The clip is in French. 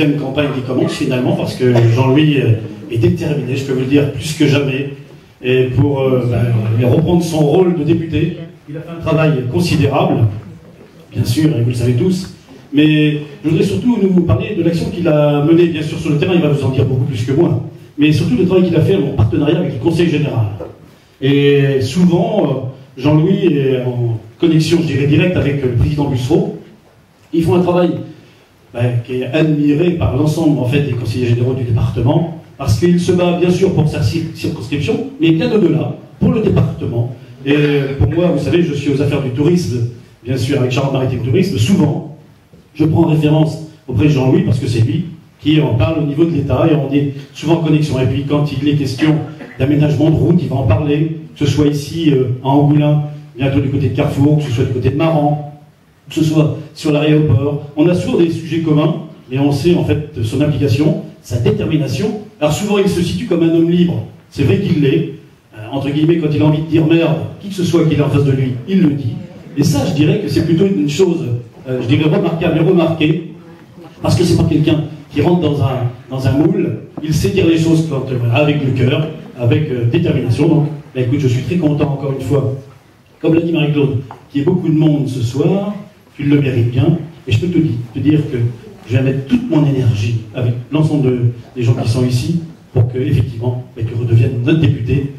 Une campagne qui commence finalement parce que Jean-Louis est déterminé, je peux vous le dire, plus que jamais, et pour reprendre son rôle de député. Il a fait un travail considérable, bien sûr, et vous le savez tous, mais je voudrais surtout nous parler de l'action qu'il a menée, bien sûr, sur le terrain. Il va vous en dire beaucoup plus que moi, mais surtout le travail qu'il a fait en partenariat avec le Conseil général. Et souvent, Jean-Louis est en connexion, je dirais, directe avec le président Bussereau. Ils font un travail qui est admiré par l'ensemble en fait, des conseillers généraux du département, parce qu'il se bat bien sûr pour sa circonscription, mais bien au-delà, pour le département. Et pour moi, vous savez, je suis aux affaires du tourisme, bien sûr, avec Charente-Maritime Tourisme. Souvent, je prends référence auprès de Jean-Louis, parce que c'est lui qui en parle au niveau de l'État, et on est souvent en connexion. Et puis quand il est question d'aménagement de route, il va en parler, que ce soit ici, à Angoulins, bientôt du côté de Carrefour, que ce soit du côté de Maran, que ce soit sur l'aéroport. On a souvent des sujets communs, et on sait en fait son implication, sa détermination. Alors souvent il se situe comme un homme libre, c'est vrai qu'il l'est, entre guillemets, quand il a envie de dire merde, qui que ce soit qu'il est en face de lui, il le dit. Et ça, je dirais que c'est plutôt une chose, je dirais remarquable et remarquée, parce que c'est pas quelqu'un qui rentre dans un moule, il sait dire les choses quand, avec le cœur, avec détermination. Donc, écoute, je suis très content encore une fois, comme l'a dit Marie-Claude, qu'il y ait beaucoup de monde ce soir. Il le mérite bien, et je peux te dire que je vais mettre toute mon énergie avec l'ensemble des gens qui sont ici pour que, effectivement, tu redeviennes notre député